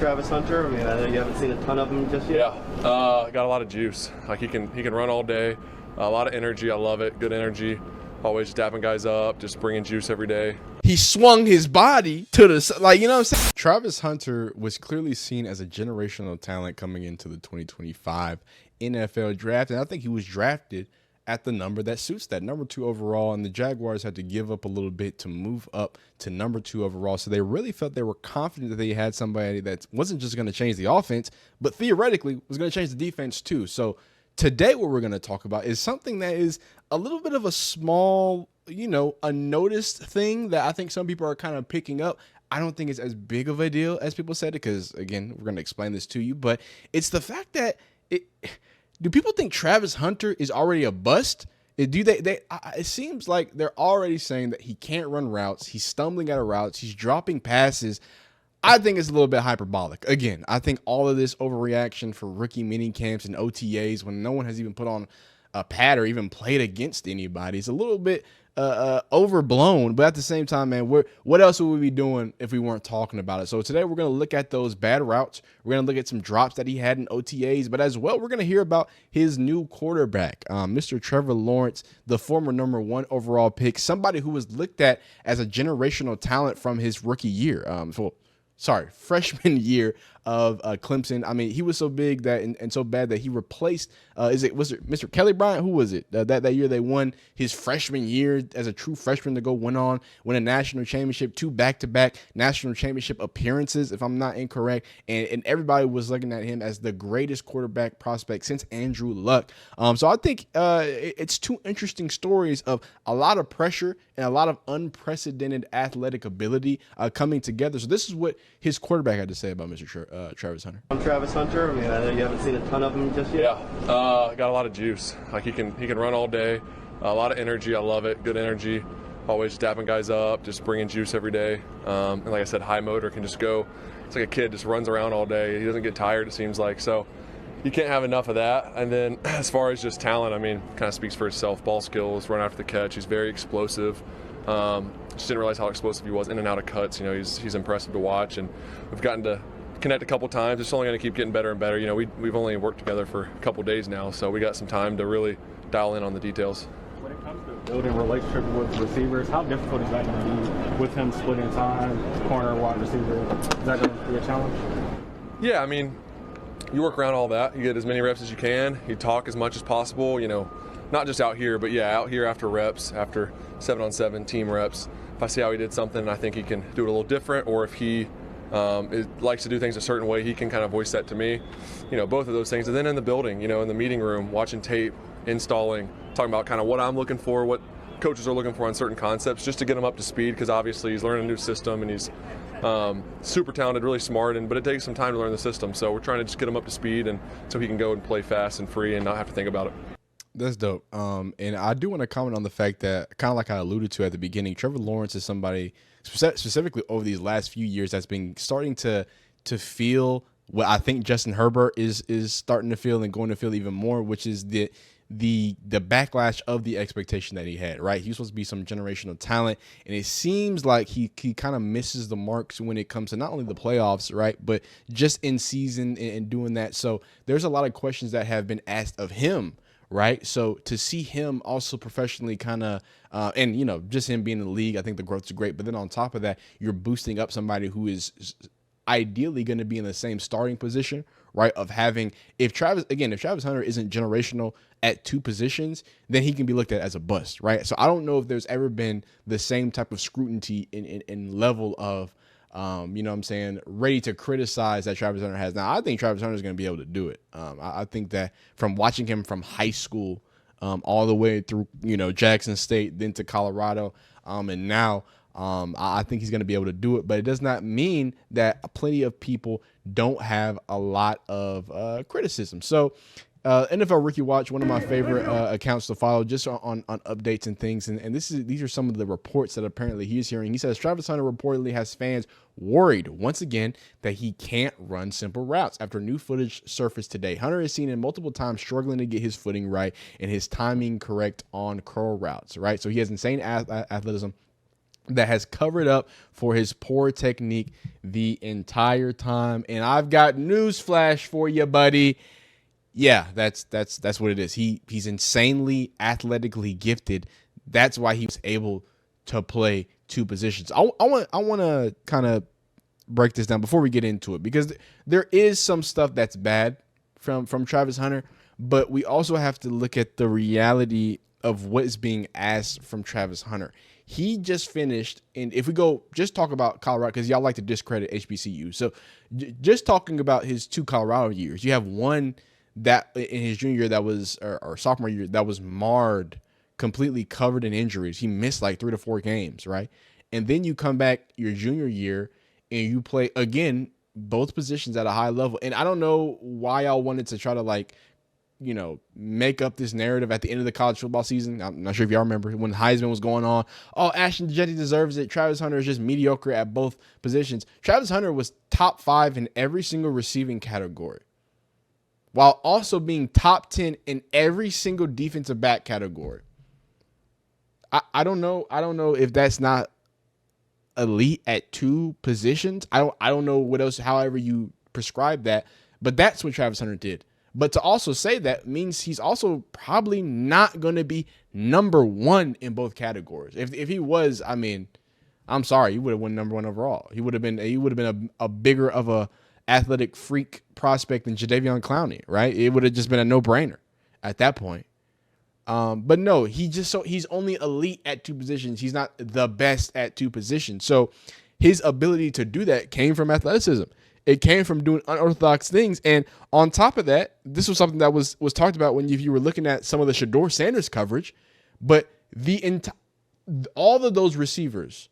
Travis Hunter? I mean, I know you haven't seen a ton of him just yet. Yeah, got a lot of juice. Like he can run all day. A lot of energy. I love it. Good energy. Always dapping guys up. Just bringing juice every day. He swung his body to the, like, you know what I'm saying? Travis Hunter was clearly seen as a generational talent coming into the 2025 NFL draft. And I think he was drafted at the number that suits that, number 2 overall. And the Jaguars had to give up a little bit to move up to number 2 overall. So they really felt they were confident that they had somebody that wasn't just going to change the offense, but theoretically was going to change the defense too. So today what we're going to talk about is something that is a little bit of a small, unnoticed thing that I think some people are kind of picking up. I don't think it's as big of a deal as people said it because, again, we're going to explain this to you. But it's the fact that do people think Travis Hunter is already a bust? It seems like they're already saying that he can't run routes. He's stumbling out of routes. He's dropping passes. I think it's a little bit hyperbolic. Again, I think all of this overreaction for rookie mini camps and OTAs when no one has even put on a pad or even played against anybody, it's a little bit overblown. But at the same time, man, what else would we be doing if we weren't talking about it? So today we're going to look at those bad routes. We're going to look at some drops that he had in OTAs, but as well, we're going to hear about his new quarterback, Mr. Trevor Lawrence, the former number 1 overall pick, somebody who was looked at as a generational talent from his rookie year. Freshman year of Clemson. I mean, he was so big that and so bad that he replaced. Was it Mr. Kelly Bryant? Who was it that year they won his freshman year as a true freshman to go win a national championship, 2 back-to-back national championship appearances, if I'm not incorrect. And everybody was looking at him as the greatest quarterback prospect since Andrew Luck. So I think it's 2 interesting stories of a lot of pressure and a lot of unprecedented athletic ability coming together. So this is what his quarterback had to say about Mr. Travis Hunter. I'm Travis Hunter. I mean, I know you haven't seen a ton of him just yet. Yeah, got a lot of juice. Like he can run all day. A lot of energy. I love it. Good energy. Always dapping guys up. Just bringing juice every day. And like I said, high motor, can just go. It's like a kid, just runs around all day. He doesn't get tired, it seems like. So you can't have enough of that. And then as far as just talent, I mean, kind of speaks for itself. Ball skills, run after the catch. He's very explosive. Just didn't realize how explosive he was in and out of cuts. He's impressive to watch, and we've gotten to connect a couple times. It's only going to keep getting better and better. We've only worked together for a couple days now, so we got some time to really dial in on the details. When it comes to building relationship with receivers, how difficult is that going to be with him splitting time, corner, wide receiver? Is that going to be a challenge? Yeah, I mean, you work around all that. You get as many reps as you can. You talk as much as possible, not just out here, but out here after reps, after 7-on-7 team reps. If I see how he did something and I think he can do it a little different, or if he likes to do things a certain way, he can kind of voice that to me. Both of those things. And then in the building, in the meeting room, watching tape, installing, talking about kind of what I'm looking for, what coaches are looking for on certain concepts, just to get him up to speed, because obviously he's learning a new system and he's super talented, really smart, but it takes some time to learn the system. So we're trying to just get him up to speed and so he can go and play fast and free and not have to think about it. That's dope. And I do want to comment on the fact that, kind of like I alluded to at the beginning, Trevor Lawrence is somebody specifically over these last few years that's been starting to feel what I think Justin Herbert is starting to feel and going to feel even more, which is the backlash of the expectation that he had, right? He was supposed to be some generational talent, and it seems like he kind of misses the marks when it comes to not only the playoffs, right, but just in season and doing that. So there's a lot of questions that have been asked of him, right? So to see him also professionally kind of, and, just him being in the league, I think the growth is great. But then on top of that, you're boosting up somebody who is ideally going to be in the same starting position, right? Of having, if Travis Hunter isn't generational at 2 positions, then he can be looked at as a bust, right? So I don't know if there's ever been the same type of scrutiny in level of, ready to criticize that Travis Hunter has. Now, I think Travis Hunter is going to be able to do it. I think that from watching him from high school all the way through, Jackson State, then to Colorado, and now I think he's going to be able to do it. But it does not mean that plenty of people don't have a lot of criticism. So NFL Rookie Watch, one of my favorite accounts to follow just on updates and things. And these are some of the reports that apparently he is hearing. He says Travis Hunter reportedly has fans worried once again that he can't run simple routes after new footage surfaced today. Hunter is seen in multiple times struggling to get his footing right and his timing correct on curl routes, right? So he has insane athleticism. that has covered up for his poor technique the entire time. And I've got news flash for you, buddy. Yeah, that's what it is. He's insanely athletically gifted. That's why he was able to play two positions. I want to kind of break this down before we get into it, because there is some stuff that's bad from Travis Hunter, but we also have to look at the reality of what is being asked from Travis Hunter. He just finished, and if we go just talk about Colorado, because y'all like to discredit HBCU. So just talking about his two Colorado years, you have one that in his junior year that was, or sophomore year, that was marred, completely covered in injuries. He missed like 3 to 4 games, right? And then you come back your junior year and you play again both positions at a high level. And I don't know why y'all wanted to try to make up this narrative at the end of the college football season. I'm not sure if y'all remember when Heisman was going on. Oh, Ashton Jetti deserves it. Travis Hunter is just mediocre at both positions. Travis Hunter was top 5 in every single receiving category, while also being top 10 in every single defensive back category. I don't know if that's not elite at two positions. I don't know what else, however you prescribe that, but that's what Travis Hunter did. But to also say that means he's also probably not going to be number 1 in both categories. If he was, I mean, I'm sorry, he would have won number 1 overall. He would have been a bigger of a athletic freak prospect than Jadeveon Clowney, right? It would have just been a no-brainer at that point. But no, he's only elite at two positions. He's not the best at two positions. So his ability to do that came from athleticism. It came from doing unorthodox things. And on top of that, this was something that was talked about when you were looking at some of the Shedeur Sanders coverage. But all of those receivers,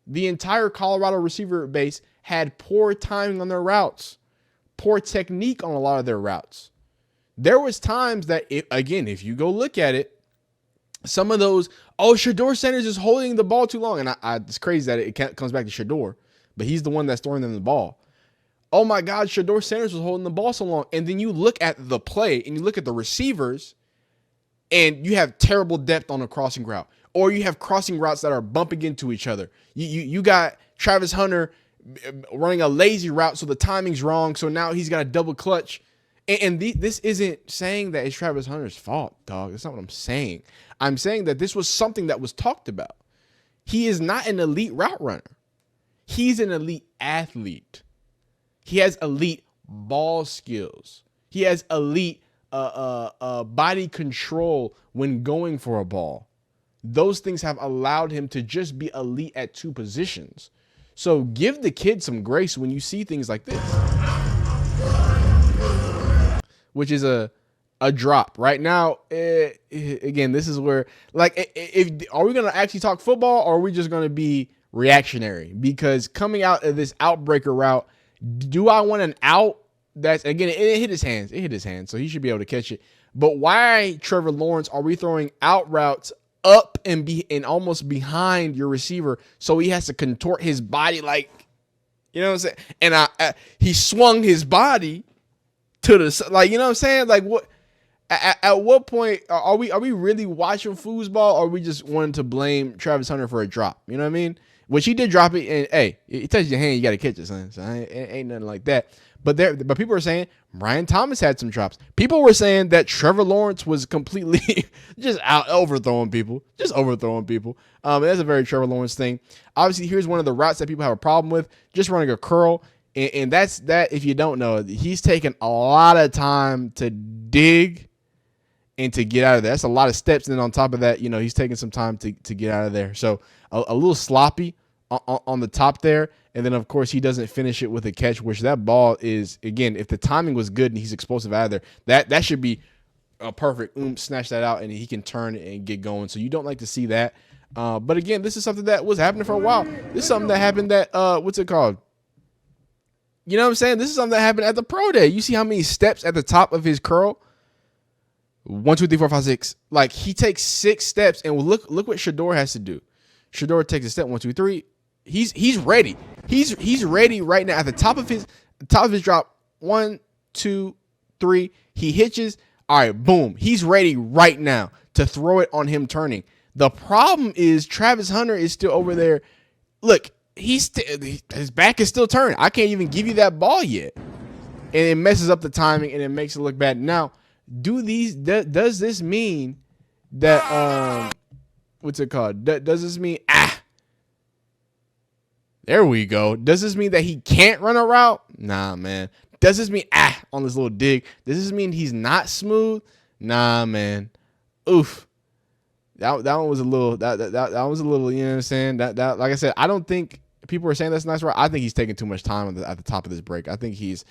the entire Colorado receiver base had poor timing on their routes, poor technique on a lot of their routes. There was times that, if you go look at it, some of those, Shedeur Sanders is holding the ball too long. And it's crazy that it comes back to Shedeur, but he's the one that's throwing them the ball. Oh my God, Shedeur Sanders was holding the ball so long. And then you look at the play and you look at the receivers and you have terrible depth on a crossing route, or you have crossing routes that are bumping into each other. You got Travis Hunter running a lazy route, so the timing's wrong. So now he's got a double clutch. And this isn't saying that it's Travis Hunter's fault, dog. That's not what I'm saying. I'm saying that this was something that was talked about. He is not an elite route runner. He's an elite athlete. He has elite ball skills. He has elite body control when going for a ball. Those things have allowed him to just be elite at two positions. So give the kid some grace when you see things like this, which is a drop right now. Again, this is where, are we going to actually talk football, or are we just going to be reactionary? Because coming out of this outbreaker route, do I want an out? That's, again, it hit his hands. It hit his hands, so he should be able to catch it. But why, Trevor Lawrence, are we throwing out routes up and almost behind your receiver, so he has to contort his body, you know what I'm saying? And he swung his body to the, you know what I'm saying? What? At what point are we really watching foosball, or are we just wanting to blame Travis Hunter for a drop? You know what I mean? Which he did drop it, and hey, it touches your hand, you got to catch it, son. So ain't nothing like that. But people are saying Brian Thomas had some drops. People were saying that Trevor Lawrence was completely just overthrowing people. That's a very Trevor Lawrence thing. Obviously, here's one of the routes that people have a problem with, just running a curl. And that's that. If you don't know, he's taken a lot of time to dig and to get out of there. That's a lot of steps. And then on top of that, he's taking some time to get out of there. So a little sloppy on the top there. And then, of course, he doesn't finish it with a catch, which that ball is, again, if the timing was good and he's explosive out of there, that should be a perfect snatch that out, and he can turn and get going. So you don't like to see that. But, again, this is something that was happening for a while. This is something that happened that, what's it called? You know what I'm saying? This is something that happened at the pro day. You see how many steps at the top of his curl? 1, 2, 3, 4, 5, 6. He takes 6 steps, and look what Shedeur has to do. Shedeur takes a step, 1, 2, 3. He's ready. He's ready right now at the top of his drop. 1, 2, 3. He hitches. All right, boom. He's ready right now to throw it on him turning. The problem is Travis Hunter is still over there. Look, his back is still turned. I can't even give you that ball yet. And it messes up the timing and it makes it look bad. Now, does this mean that what's it called? Does this mean there we go. Does this mean that he can't run a route? Nah, man. Does this mean on this little dig? Does this mean he's not smooth? Nah, man. Oof. That one was a little that was a little, you know what I'm saying? That like I said, I don't think people are saying that's a nice route. I think he's taking too much time at the top of this break. I think his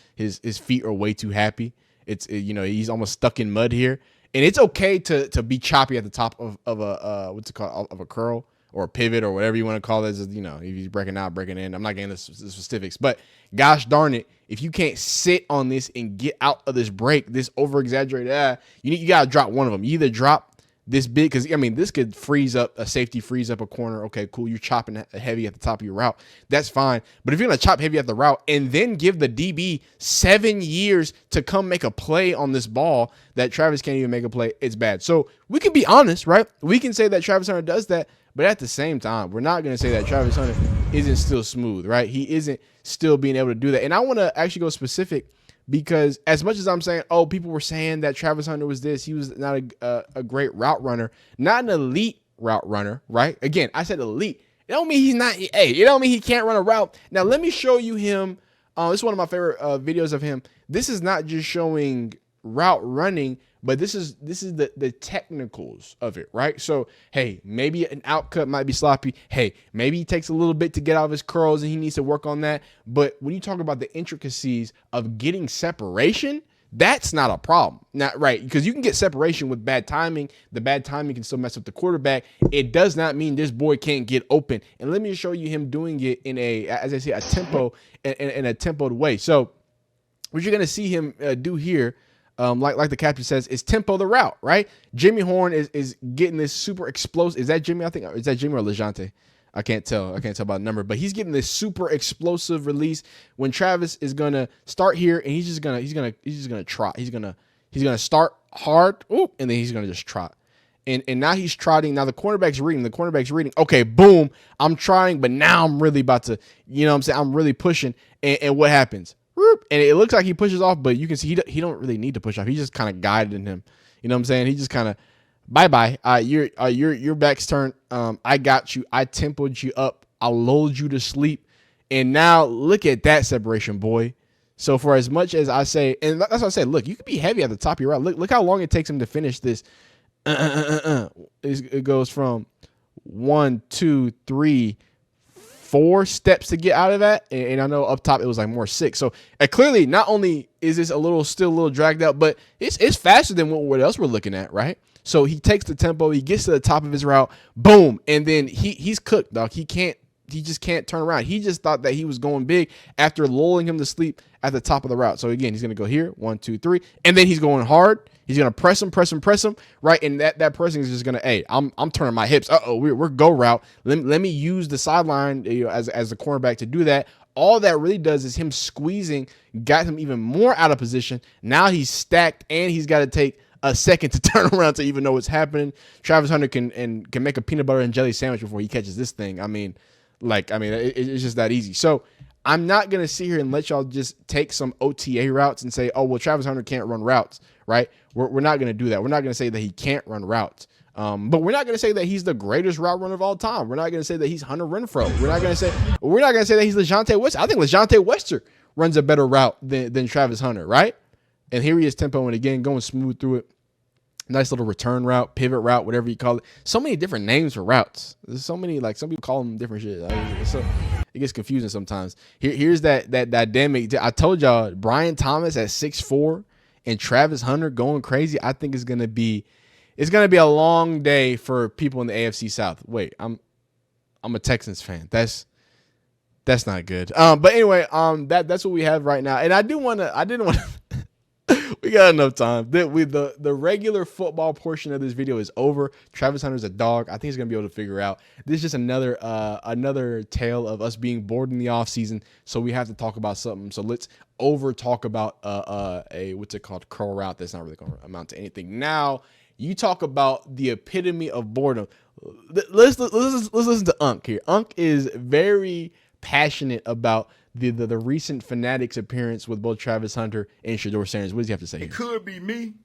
feet are way too happy. He's almost stuck in mud here. And it's okay to be choppy at the top of a what's it called, of a curl or a pivot or whatever you want to call it. If he's breaking out, breaking in. I'm not getting the specifics, but gosh darn it, if you can't sit on this and get out of this break, this over exaggerated, you got to drop one of them. You either drop this big, because this could freeze up a safety, freeze up a corner. Okay, cool. You're chopping heavy at the top of your route. That's fine. But if you're going to chop heavy at the route and then give the DB 7 years to come make a play on this ball that Travis can't even make a play, it's bad. So we can be honest, right? We can say that Travis Hunter does that, but at the same time, we're not going to say that Travis Hunter isn't still smooth, right? He isn't still being able to do that. And I want to actually go specific, because as much as I'm saying, people were saying that Travis Hunter was this, he was not a great route runner, not an elite route runner, right? Again, I said elite. It don't mean he's not. Hey, it don't mean he can't run a route. Now, let me show you him. This is one of my favorite videos of him. This is not just showing route running, but this is the technicals of it, right? So, hey, maybe an outcut might be sloppy. Hey, maybe he takes a little bit to get out of his curls and he needs to work on that. But when you talk about the intricacies of getting separation, that's not a problem. Not right, because you can get separation with bad timing. The bad timing can still mess up the quarterback. It does not mean this boy can't get open. And let me show you him doing it in a tempo, in a tempoed way. So what you're gonna see him do here, like the captain says, is tempo the route, right? Jimmy Horn is getting this super explosive. Is that Jimmy? I think, is that Jimmy or LeJounte? I can't tell by the number, but he's getting this super explosive release when Travis is gonna start here, and he's just gonna trot. He's gonna start hard, and then he's gonna just trot. And now he's trotting. Now the cornerback's reading. Okay, boom. I'm trying, but now I'm really about to, I'm really pushing. And what happens? And it looks like he pushes off, but you can see he don't really need to push off. He's just kind of guiding him. You know what I'm saying? He just kind of, bye. Your back's turned. I got you. I tempoed you up. I lulled you to sleep. And now look at that separation, boy. So for as much as I say, and that's what I said, look, you could be heavy at the top of your route. Look how long it takes him to finish this. It goes from 1, 2, 3, 4 steps to get out of that, and I know up top it was like more 6. So clearly, not only is this still a little dragged out, but it's faster than what else we're looking at, right? So he takes the tempo, he gets to the top of his route, boom, and then he's cooked, dog. He just can't turn around. He just thought that he was going big after lulling him to sleep at the top of the route. So again, he's gonna go here, 1, 2, 3, and then he's going hard. He's gonna press him, right? And that pressing is just gonna, hey, I'm turning my hips. We're go route. Let me use the sideline, as the cornerback to do that. All that really does is him squeezing, got him even more out of position. Now he's stacked, and he's got to take a second to turn around to even know what's happening. Travis Hunter can make a peanut butter and jelly sandwich before he catches this thing. It's just that easy. So I'm not going to sit here and let y'all just take some OTA routes and say, Travis Hunter can't run routes, right? We're not going to do that. We're not going to say that he can't run routes. But we're not going to say that he's the greatest route runner of all time. We're not going to say that he's Hunter Renfrow. We're not going to say that he's LeJounte Wester. I think LeJounte Wester runs a better route than Travis Hunter, right? And here he is tempoing again, going smooth through it. Nice little return route, pivot route, whatever you call it. So many different names for routes. There's so many, like, some people call them different shit. It gets confusing sometimes. Here's that dynamic. I told y'all, Brian Thomas at 6'4" and Travis Hunter going crazy. I think it's gonna be a long day for people in the AFC South. Wait, I'm a Texans fan. That's not good. But anyway, that's what we have right now. And I didn't want to. We got enough time. The regular football portion of this video is over. Travis Hunter's a dog. I think he's gonna be able to figure out. This is just another tale of us being bored in the offseason. So we have to talk about something. So let's over talk about a what's it called, curl route that's not really gonna amount to anything. Now You talk about the epitome of boredom. Let's listen to Unc here. Unc is very passionate about the recent Fanatics appearance with both Travis Hunter and Shedeur Sanders. What does he have to say here? It could be me,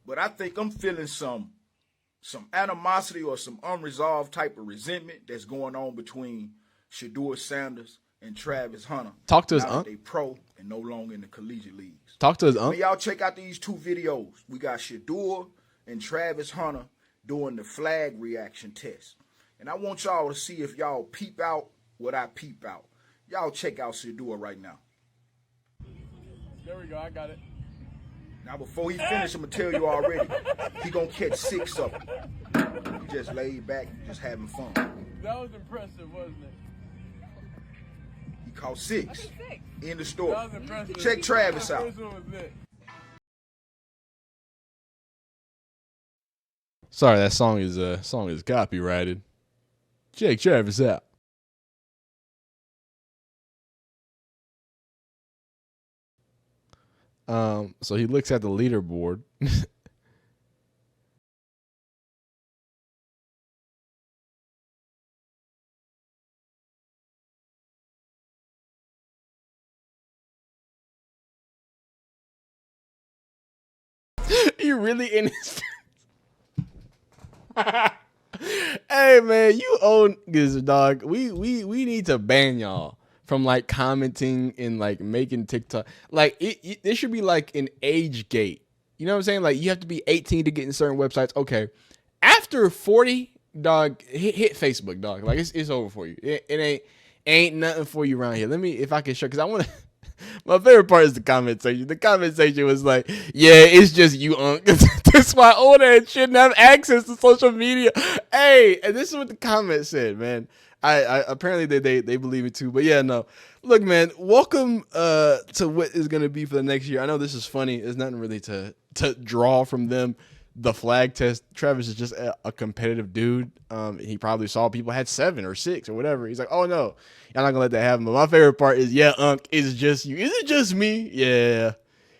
but I think I'm feeling some animosity or some unresolved type of resentment that's going on between Shedeur Sanders and Travis Hunter. Talk to us, now that Unc. they pro and no longer in the collegiate leagues. Talk to us, Unc. When y'all check out these two videos, we got Shedeur and Travis Hunter doing the flag reaction test. And I want y'all to see if y'all peep out what I peep out. Y'all check out Shedeur right now. There we go, I got it. Now before he finish, I'm going to tell you already, he going to catch 6 of them. He just laid back, just having fun. That was impressive, wasn't it? He caught 6 in the store. That was impressive. Check Travis out. First one was lit. Sorry, that song is copyrighted. Check Travis out. So he looks at the leaderboard. You really in his Hey man, you own this dog. We need to ban y'all from like commenting and like making TikTok. Like it should be like an age gate. You know what I'm saying? Like you have to be 18 to get in certain websites. Okay. After 40, dog, hit Facebook, dog. Like it's over for you. It ain't nothing for you around here. Let me, if I can show, because I want to. My favorite part is the comment section. The comment section was like, yeah, it's just you, Unc. That's why old head shouldn't have access to social media. Hey, and this is what the comment said, man. I apparently they believe it too. But yeah, no. Look, man, welcome to what is going to be for the next year. I know this is funny. There's nothing really to draw from them. The flag test. Travis is just a competitive dude. He probably saw people had 7 or 6 or whatever. He's like, oh no, I'm not gonna let that happen. But my favorite part is, yeah, Unc, it's just you. Is it just me? Yeah,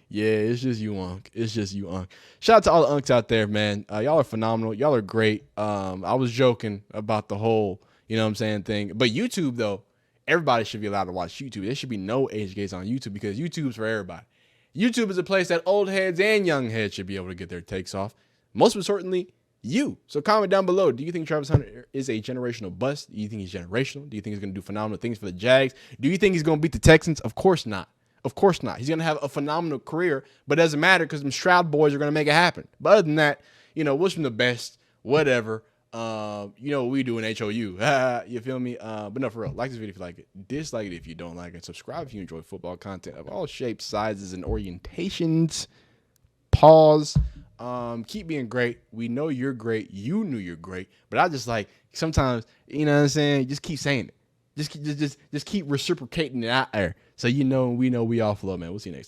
it's just you, Unc. It's just you, Unc. Shout out to all the Uncs out there, man. Y'all are phenomenal. Y'all are great. I was joking about the whole, you know what I'm saying, thing. But YouTube though, everybody should be allowed to watch YouTube. There should be no age gates on YouTube because YouTube's for everybody. YouTube is a place that old heads and young heads should be able to get their takes off. Most importantly, you. So comment down below. Do you think Travis Hunter is a generational bust? Do you think he's generational? Do you think he's going to do phenomenal things for the Jags? Do you think he's going to beat the Texans? Of course not. Of course not. He's going to have a phenomenal career, but it doesn't matter because them Stroud boys are going to make it happen. But other than that, wish him the best, whatever. What we do in HOU. You feel me? But no, for real. Like this video if you like it. Dislike it if you don't like it. Subscribe if you enjoy football content of all shapes, sizes, and orientations. Pause. Keep being great. We know you're great. You knew you're great. But I just like sometimes, you know what I'm saying? Just keep saying it. Just keep reciprocating it out there. So we know we all flow, man. We'll see you next time.